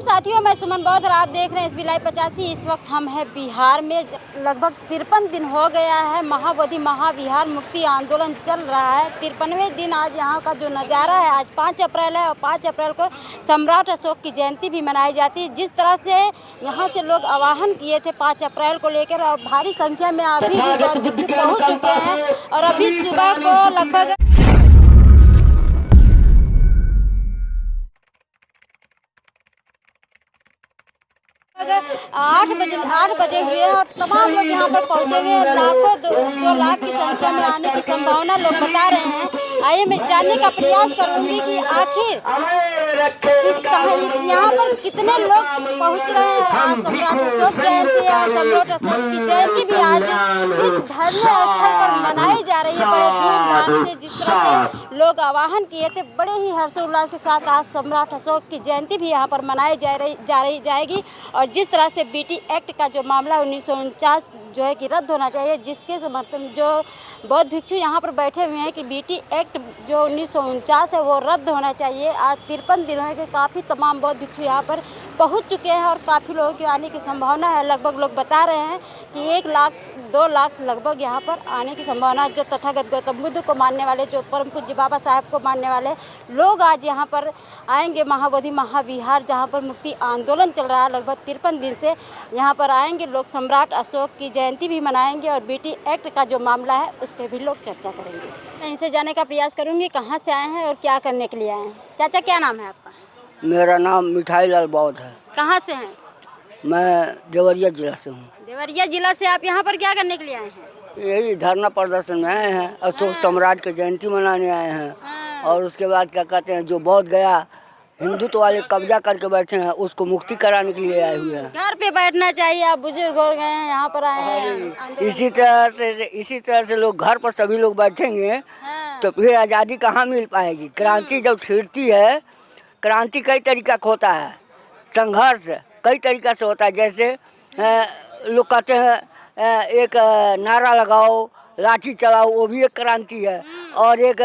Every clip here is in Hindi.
साथियों, मैं सुमन बौद्ध और आप देख रहे हैं SB लाइव 85। इस वक्त हम हैं बिहार में। लगभग 53 दिन हो गया है महाबोधि महाविहार मुक्ति आंदोलन चल रहा है। 53वें दिन आज यहाँ का जो नज़ारा है, आज 5 अप्रैल है और 5 अप्रैल को सम्राट अशोक की जयंती भी मनाई जाती है। जिस तरह से यहाँ से लोग आह्वान किए थे 5 अप्रैल को लेकर, और भारी संख्या में अभी भी पहुँच चुके हैं। और अभी सुबह को लगभग 8 बजे हुए हैं और तमाम लोग यहाँ पर पहुँचे हुए हैं। लाखों 2 लाख की संख्या में आने की संभावना लोग बता रहे हैं। आइए मैं जानने का प्रयास करूँगी कि आखिर यहाँ पर कितने लोग पहुँच रहे हैं। आज सम्राट अशोक जयंती और सम्राट अशोक की जयंती भी आज इस धरने स्थल पर मनाई जा रही है बड़े धूमधाम से। जिस तरह से लोग आह्वान किए थे, बड़े ही हर्षोल्लास के साथ आज सम्राट अशोक की जयंती भी यहाँ पर मनाई जाएगी। और जिस तरह से BT एक्ट का जो मामला 1949 जो है कि रद्द होना चाहिए, जिसके समर्थन जो बौद्ध भिक्षु यहाँ पर बैठे हुए हैं कि BT एक्ट जो 1949 है वो रद्द होना चाहिए। आज 53 दिन है कि काफ़ी तमाम बौद्ध भिक्षु यहाँ पर पहुँच चुके हैं और काफ़ी लोगों की आने की संभावना है। लगभग लोग बता रहे हैं कि 1 लाख 2 लाख लगभग यहाँ पर आने की संभावना। जो तथागत गौतम बुद्ध को मानने वाले, जो परम पूज्य बाबा साहब को मानने वाले लोग आज यहाँ पर आएंगे महाबोधि महाविहार, जहाँ पर मुक्ति आंदोलन चल रहा है लगभग 53 दिन से। यहाँ पर आएंगे लोग, सम्राट अशोक की जयंती भी मनाएंगे और BT एक्ट का जो मामला है उस पर भी लोग चर्चा करेंगे। मैं इनसे जानने का प्रयास करूँगी कहाँ से आए हैं और क्या करने के लिए आए हैं। चाचा, क्या नाम है आपका? मेरा नाम मिठाई लाल बौद्ध है। कहाँ से हैं? मैं देवरिया जिला से हूँ। देवरिया जिला से आप यहाँ पर क्या करने के लिए आए हैं? यही धरना प्रदर्शन में आए हैं, अशोक सम्राट की जयंती मनाने आए हैं। और उसके बाद क्या कहते हैं, जो बौद्ध गया हिंदुत्व वाले कब्जा करके बैठे हैं, उसको मुक्ति कराने के लिए आए हुए हैं। घर पे बैठना चाहिए, आप बुजुर्ग हो गए हैं, यहाँ पर आए हैं। इसी तरह से लोग घर पर सभी लोग बैठेंगे तो फिर आज़ादी कहाँ मिल पाएगी। क्रांति जब छिड़ती है, क्रांति कई तरीका का होता है, संघर्ष कई तरीका से होता है। जैसे लोग कहते हैं एक नारा लगाओ, लाठी चलाओ, वो भी एक क्रांति है। और एक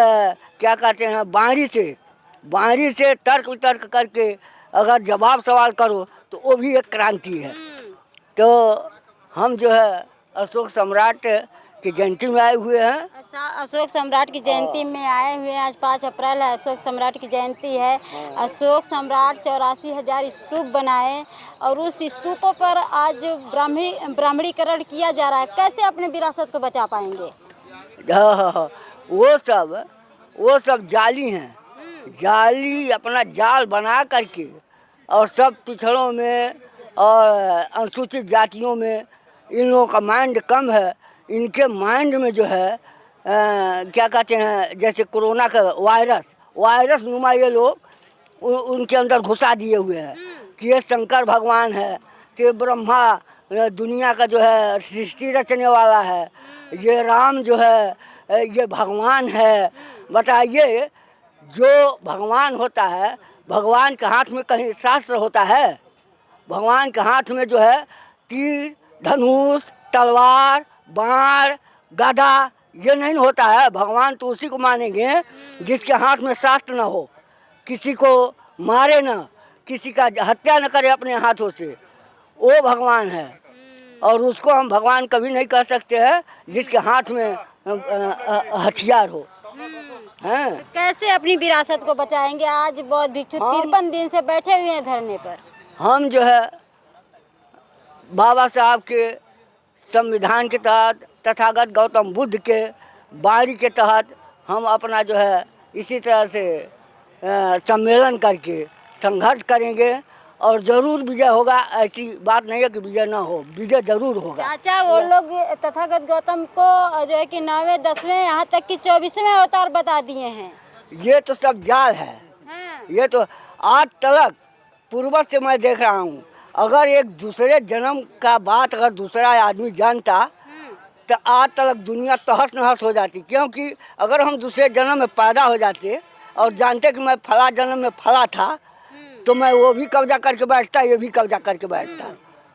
क्या कहते हैं, बाहरी से तर्क वितर्क करके अगर जवाब सवाल करो तो वो भी एक क्रांति है। तो हम जो है अशोक सम्राट की जयंती में आए हुए हैं। अशोक सम्राट की जयंती में आए हुए हैं। आज 5 अप्रैल है, अशोक सम्राट की जयंती है। अशोक सम्राट 84,000 स्तूप बनाए और उस स्तूपों पर आज ब्राह्मणीकरण किया जा रहा है। कैसे अपने विरासत को बचा पाएंगे? वो सब जाली हैं, जाली अपना जाल बना करके, और सब पिछड़ों में और अनुसूचित जातियों में इन लोगों का माइंड कम है। इनके माइंड में जो है क्या कहते हैं, जैसे कोरोना का वायरस नुमा ये लोग उनके अंदर घुसा दिए हुए हैं कि ये शंकर भगवान है, कि ब्रह्मा दुनिया का जो है सृष्टि रचने वाला है, ये राम जो है ये भगवान है। बताइए, जो भगवान होता है, भगवान के हाथ में कहीं शास्त्र होता है? भगवान के हाथ में जो है तीर, धनुष, तलवार, बाण, गदा ये नहीं होता है। भगवान तो उसी को मानेंगे जिसके हाथ में शास्त्र ना हो, किसी को मारे ना, किसी का हत्या न करे अपने हाथों से, वो भगवान है। और उसको हम भगवान कभी नहीं कह सकते हैं जिसके हाथ में हथियार हो। हैं? कैसे अपनी विरासत को बचाएंगे? आज बौद्ध भिक्षु 53 दिन से बैठे हुए हैं धरने पर। हम जो है बाबा साहब के संविधान के तहत, तथागत गौतम बुद्ध के बाणी के तहत हम अपना जो है इसी तरह से सम्मेलन करके संघर्ष करेंगे और ज़रूर विजय होगा। ऐसी बात नहीं है कि विजय ना हो, विजय ज़रूर होगा। चाचा, वो लोग तथागत गौतम को जो है कि 9वें 10वें यहाँ तक कि 24वें अवतार बता दिए हैं। ये तो सब जाल है। ये तो आज तक पूर्वज से मैं देख रहा हूँ, अगर एक दूसरे जन्म का बात अगर दूसरा आदमी जानता तो आज तक दुनिया तहस नहस हो जाती। क्योंकि अगर हम दूसरे जन्म में पैदा हो जाते और जानते कि मैं फला जन्म में फला था, तो मैं वो भी कब्जा करके बैठता, ये भी कब्जा करके बैठता।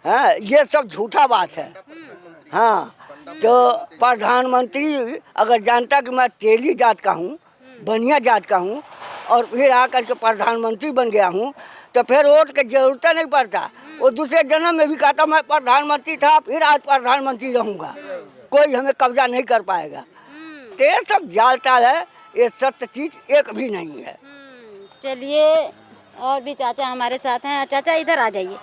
हाँ, ये सब झूठा बात है। हाँ, तो प्रधानमंत्री अगर जानता कि मैं तेली जात का हूँ, बनिया जात का हूँ और फिर आकर के प्रधानमंत्री बन गया हूँ, तो फिर वोट की जरूरत नहीं पड़ता। वो दूसरे जन्म में भी कहता मैं प्रधानमंत्री था, फिर आज प्रधानमंत्री रहूँगा, कोई हमें कब्जा नहीं कर पाएगा। तो ये सब जालता है, ये सत्य चीज एक भी नहीं है। चलिए, और भी चाचा हमारे साथ हैं। चाचा इधर आ जाइए,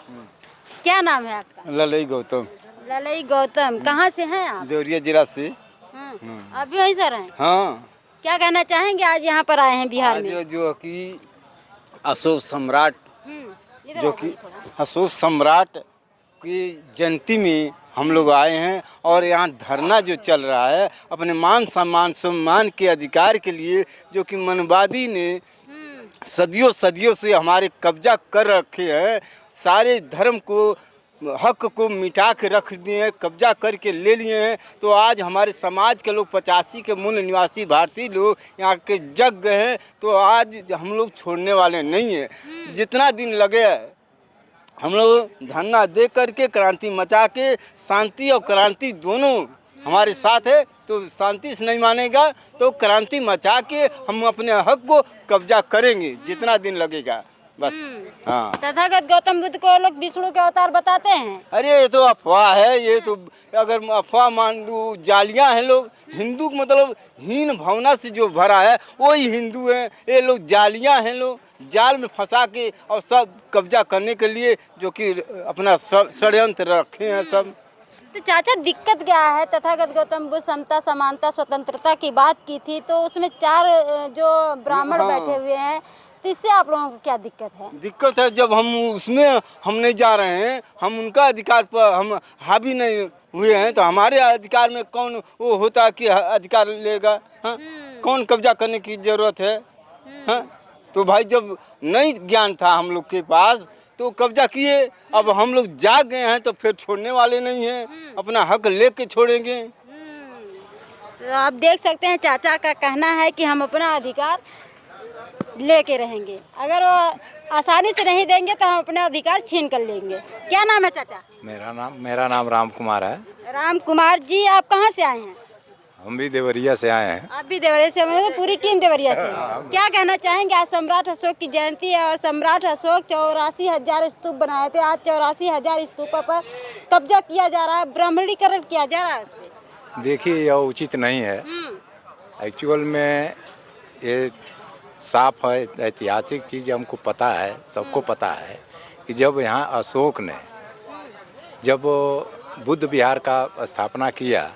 क्या नाम है आपका? ललई गौतम। ललई गौतम, कहाँ से हैं आप? देवरिया जिला से। अभी वहीं से रहे? हाँ। क्या कहना चाहेंगे, आज यहाँ पर आए हैं बिहार में? जो कि अशोक सम्राट, इधर जो आ कि जाइए थोड़ा। अशोक सम्राट की जयंती में हम लोग आए हैं और यहाँ धरना जो चल रहा है अपने मान सम्मान के अधिकार के लिए, जो कि मनवादी ने सदियों सदियों से हमारे कब्जा कर रखे हैं, सारे धर्म को हक को मिटा के रख दिए हैं, कब्जा करके ले लिए हैं। तो आज हमारे समाज के लोग 85 के मूल निवासी भारतीय लोग यहाँ के जग गए हैं, तो आज हम लोग छोड़ने वाले नहीं हैं। जितना दिन लगे हम लोग धरना दे करके, क्रांति मचा के, शांति और क्रांति दोनों हमारे साथ है। तो शांति से नहीं मानेगा तो क्रांति मचा के हम अपने हक को कब्जा करेंगे, जितना दिन लगेगा बस। हाँ, तथागत गौतम बुद्ध को लोग विष्णु के अवतार बताते हैं। अरे ये तो अफवाह है, ये तो अगर अफवाह मान लूँ, जालियाँ हैं। लोग हिंदू मतलब हीन भावना से जो भरा है वही हिंदू हैं। ये लोग जालियाँ हैं, लोग जाल में फंसा के और सब कब्जा करने के लिए जो कि अपना षड्यंत्र रखे हैं सब। तो चाचा दिक्कत क्या है? तथागत गौतम बुद्ध समता, समानता, स्वतंत्रता की बात की थी, तो उसमें 4 जो ब्राह्मण बैठे हुए हैं, तो इससे आप लोगों को क्या दिक्कत है? दिक्कत है जब हम उसमें हम नहीं जा रहे हैं, हम उनका अधिकार पर हम हावी नहीं हुए हैं, तो हमारे अधिकार में कौन वो होता कि अधिकार लेगा? हाँ, कौन कब्जा करने की जरूरत है? हाँ, तो भाई जब नहीं ज्ञान था हम लोग के पास तो कब्जा किए। अब हम लोग जाग गए हैं तो फिर छोड़ने वाले नहीं हैं, अपना हक लेके छोड़ेंगे। तो आप देख सकते हैं चाचा का कहना है कि हम अपना अधिकार लेके रहेंगे, अगर वो आसानी से नहीं देंगे तो हम अपना अधिकार छीन कर लेंगे। क्या नाम है चाचा? मेरा नाम राम कुमार है। राम कुमार जी, आप कहाँ से आए हैं? हम भी देवरिया से आए हैं। आप भी देवरिया से? मतलब पूरी टीम देवरिया से। क्या कहना चाहेंगे, आज सम्राट अशोक की जयंती है और सम्राट अशोक 84,000 स्तूप बनाए थे, आज 84,000 स्तूपों पर कब्जा किया जा रहा है, ब्राह्मणीकरण किया जा रहा है उस पर। देखिए, यह उचित नहीं है। एक्चुअल में ये साफ है, ऐतिहासिक चीज़ हमको पता है, सबको पता है कि जब यहाँ अशोक ने जब बुद्ध विहार का स्थापना किया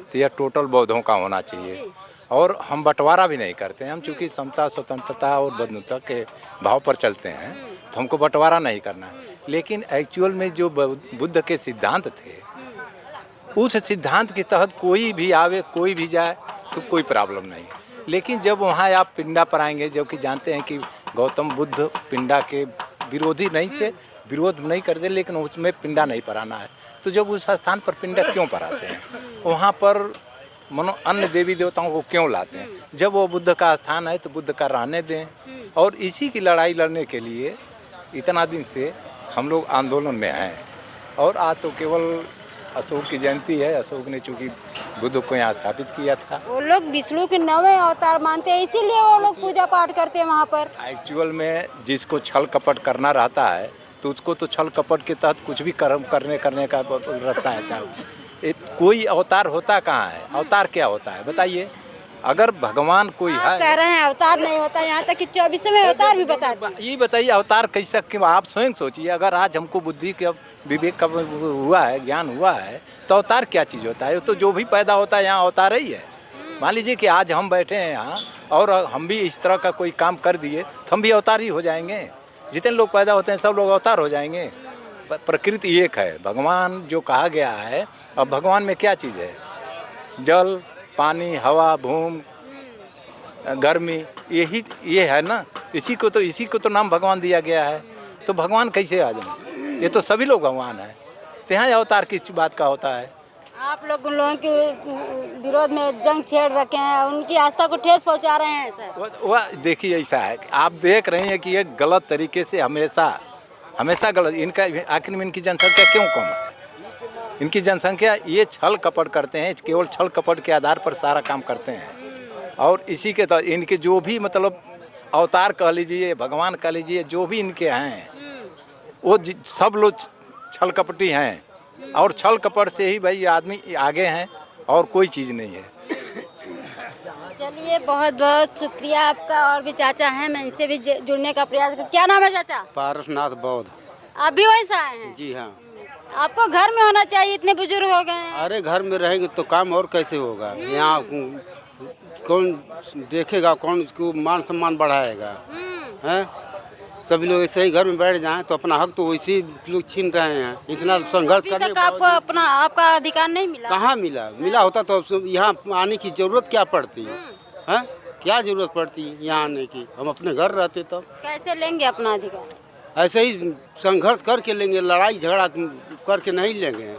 तो यह टोटल बौद्धों का होना चाहिए, और हम बंटवारा भी नहीं करते हैं। हम चूँकि समता, स्वतंत्रता और बंधुता के भाव पर चलते हैं, तो हमको बंटवारा नहीं करना है। लेकिन एक्चुअल में जो बुद्ध के सिद्धांत थे, उस सिद्धांत के तहत कोई भी आवे, कोई भी जाए, तो कोई प्रॉब्लम नहीं। लेकिन जब वहाँ आप पिंडा पर आएंगे, जब कि जानते हैं कि गौतम बुद्ध पिंडा के विरोधी नहीं थे, विरोध नहीं करते, लेकिन उसमें पिंडा नहीं पराना है, तो जब उस स्थान पर पिंडा क्यों पराते हैं? वहाँ पर मनो अन्य देवी देवताओं को क्यों लाते हैं? जब वो बुद्ध का स्थान है तो बुद्ध का रहने दें। और इसी की लड़ाई लड़ने के लिए इतना दिन से हम लोग आंदोलन में हैं। और आज तो केवल अशोक की जयंती है। अशोक ने चूँकि बुद्ध को यहाँ स्थापित किया था। वो लोग विष्णु के 9वें अवतार मानते हैं, इसीलिए वो लोग पूजा पाठ करते हैं वहाँ पर। एक्चुअल में जिसको छल कपट करना रहता है तो उसको तो छल कपट के तहत कुछ भी कर्म करने का रहता है। चाहे कोई अवतार होता कहाँ है? अवतार क्या होता है बताइए? अगर भगवान कोई है, कह रहे हैं अवतार नहीं होता, यहाँ तक कि 24वें अवतार भी बता दिए। ये बताइए अवतार कैसा? क्यों? आप स्वयं सोचिए, अगर आज हमको बुद्धि का विवेक का हुआ है, ज्ञान हुआ है, तो अवतार क्या चीज़ होता है? तो जो भी पैदा होता है यहाँ अवतार ही है। मान लीजिए कि आज हम बैठे हैं यहाँ और हम भी इस तरह का कोई काम कर दिए तो हम भी अवतार ही हो जाएंगे। जितने लोग पैदा होते हैं सब लोग अवतार हो जाएंगे। प्रकृति एक है, भगवान जो कहा गया है। अब भगवान में क्या चीज़ है? जल, पानी, हवा, भूमि, गर्मी, ये है ना। इसी को तो नाम भगवान दिया गया है। तो भगवान कैसे आ जाए? ये तो सभी लोग भगवान हैं। तो यहाँ अवतार किस बात का होता है? आप लोग उन लोगों के विरोध में जंग छेड़ रखे हैं, उनकी आस्था को ठेस पहुंचा रहे हैं सर। वह देखिए, ऐसा है आप देख रहे हैं कि ये गलत तरीके से हमेशा गलत। आखिर में इनकी जनसंख्या क्यों कम है? इनकी जनसंख्या ये छल कपट करते हैं, केवल छल कपट के आधार पर सारा काम करते हैं। और इसी के तो इनके जो भी मतलब अवतार कह लीजिए, भगवान कह लीजिए, जो भी इनके हैं वो सब लोग छल कपटी हैं और छल कपट से ही भाई आदमी आगे हैं और कोई चीज़ नहीं है। चलिए बहुत बहुत शुक्रिया आपका। और भी चाचा हैं, मैं इनसे भी जुड़ने का प्रयास कर। क्या नाम है चाचा? पारसनाथ बौद्ध। आप भी वहीं से आए हैं? जी हाँ। आपको घर में होना चाहिए, इतने बुजुर्ग हो गए हैं। अरे घर में रहेंगे तो काम और कैसे होगा? यहाँ कौन देखेगा, कौन इसको मान सम्मान बढ़ाएगा? हैं? सभी लोग ऐसे ही घर में बैठ जाएं तो अपना हक तो वैसे लोग छीन रहे हैं। इतना संघर्ष अभी करने तक आपको अपना आपका अधिकार नहीं मिला? कहाँ मिला? मिला होता तो यहाँ आने की जरूरत क्या पड़ती है? क्या जरूरत पड़ती यहाँ आने की? हम अपने घर रहते तब। कैसे लेंगे अपना अधिकार? ऐसे ही संघर्ष करके लेंगे, लड़ाई झगड़ा करके नहीं लेंगे,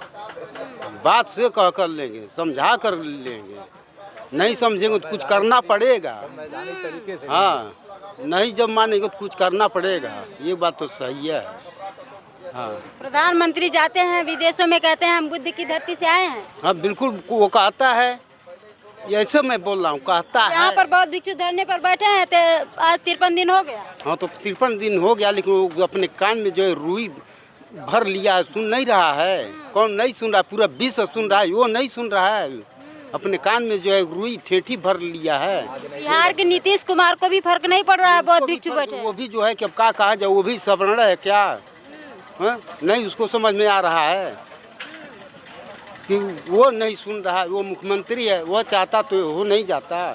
बात से कह कर लेंगे, समझा कर लेंगे। नहीं समझेंगे तो कुछ करना पड़ेगा। हाँ, नहीं जब मानेंगे तो कुछ करना पड़ेगा, ये बात तो सही है। हाँ, प्रधानमंत्री जाते हैं विदेशों में, कहते हैं हम बुद्ध की धरती से आए हैं। हाँ बिल्कुल, वो कहता है, ऐसे मैं बोल रहा हूँ, कहता है। यहाँ पर बहुत भिक्षु धरने पर बैठे हैं, तो आज 53 दिन हो गया। हाँ तो 53 दिन हो गया, लेकिन वो अपने कान में जो है रुई भर लिया है, सुन नहीं रहा है। कौन नहीं सुन रहा? पूरा विश्व सुन रहा है, वो नहीं सुन रहा है। अपने कान में जो है रुई ठेठी भर लिया है। बिहार के नीतीश कुमार को भी फर्क नहीं पड़ रहा है, बहुत भिक्षु बैठे हैं। वो भी जो है कि अब क्या कहा जाए, वो भी सवर्ण है क्या? नहीं उसको समझ में आ रहा है कि वो नहीं सुन रहा है। वो मुख्यमंत्री है, वो चाहता तो हो नहीं जाता।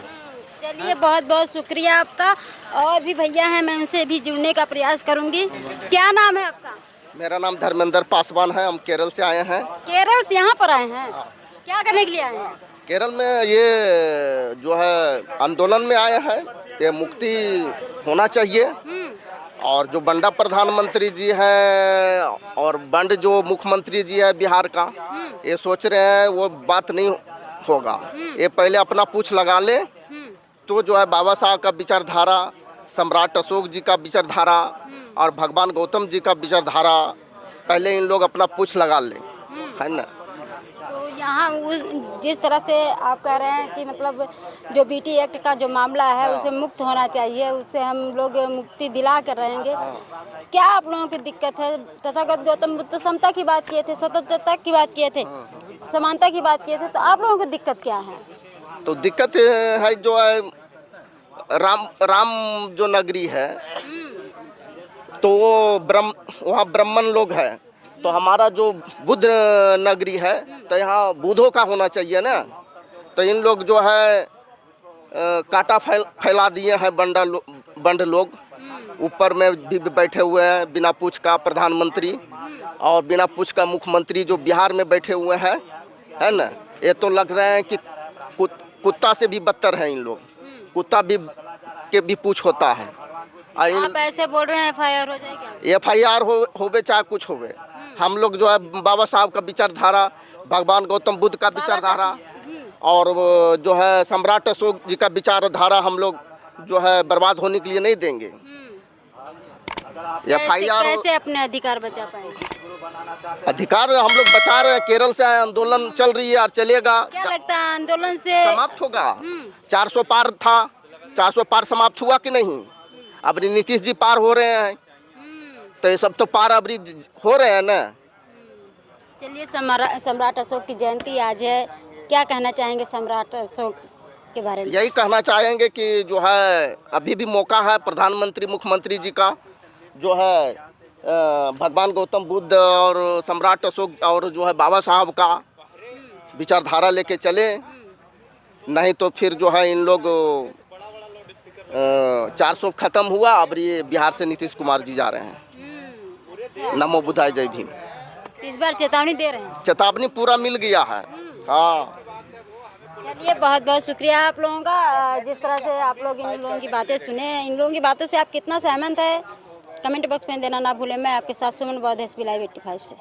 चलिए बहुत बहुत शुक्रिया आपका। और भी भैया हैं, मैं उनसे भी जुड़ने का प्रयास करूंगी। क्या नाम है आपका? मेरा नाम धर्मेंद्र पासवान है। हम केरल से आए हैं। केरल से यहाँ पर आए हैं? क्या करने के लिए आए हैं? केरल में ये जो है आंदोलन में आए हैं, ये मुक्ति होना चाहिए। और जो बंडा प्रधानमंत्री जी हैं और बंड जो मुख्यमंत्री जी है बिहार का, ये सोच रहे हैं वो बात नहीं होगा। ये पहले अपना पूछ लगा ले तो जो है बाबा साहब का विचारधारा, सम्राट अशोक जी का विचारधारा और भगवान गौतम जी का विचारधारा, पहले इन लोग अपना पूछ लगा ले, है ना। तो यहाँ उस जिस तरह से आप कह रहे हैं कि मतलब जो BT एक्ट का जो मामला है उसे मुक्त होना चाहिए, उससे हम लोग मुक्ति दिला कर रहेंगे। क्या आप लोगों की दिक्कत है? तथागत गौतम बुद्ध तो समता की बात किए थे, स्वतंत्रता की बात किए थे, समानता की बात किए थे, तो आप लोगों को दिक्कत क्या है? तो दिक्कत है जो है राम जो नगरी है तो वो वहाँ ब्राह्मण लोग है, तो हमारा जो बुद्ध नगरी है तो यहाँ बुद्धों का होना चाहिए ना। तो इन लोग जो है कांटा फैला दिए हैं बंड लोग। ऊपर में भी बैठे हुए हैं बिना पूछ का प्रधानमंत्री और बिना पूछ का मुख्यमंत्री जो बिहार में बैठे हुए हैं, है ना। ये तो लग रहे हैं कि कुत्ता से भी बदतर है इन लोग। कुत्ता भी के भी पूछ होता है। आप ऐसे बोल रहे हैं FIR हो जाएगा? FIR होवे चाहे कुछ होवे, हम लोग जो है बाबा साहब का विचारधारा, भगवान गौतम बुद्ध का विचारधारा और जो है सम्राट अशोक जी का विचारधारा हम लोग जो है बर्बाद होने के लिए नहीं देंगे। FIR कैसे अपने अधिकार बचा पाएंगे? अधिकार हम लोग बचा रहे हैं। केरल से आंदोलन चल रही है और चलेगा। क्या लगता है आंदोलन से समाप्त होगा? 400 पार था, 400 पार समाप्त हुआ कि नहीं? अब नीतीश जी पार हो रहे हैं, तो ये सब तो पार अब हो रहे हैं ना। चलिए सम्राट अशोक की जयंती आज है, क्या कहना चाहेंगे सम्राट अशोक के बारे में? यही कहना चाहेंगे कि जो है अभी भी मौका है प्रधानमंत्री मुख्यमंत्री जी का, जो है भगवान गौतम बुद्ध और सम्राट अशोक और जो है बाबा साहब का विचारधारा लेके चले। नहीं तो फिर जो है इन लोग 400 खत्म हुआ, अब ये बिहार से नीतीश कुमार जी जा रहे हैं। नमो बुद्धाय जय भीम। इस बार चेतावनी दे रहे हैं? चेतावनी पूरा मिल गया है। हाँ, चलिए बहुत बहुत शुक्रिया आप लोगों का। जिस तरह से आप लोग इन लोगों की बातें सुने, इन लोगों की बातों से आप कितना सहमत है कमेंट बॉक्स में देना ना भूलें। मैं आपके साथ सुमन बौद्ध SB Live 85 से।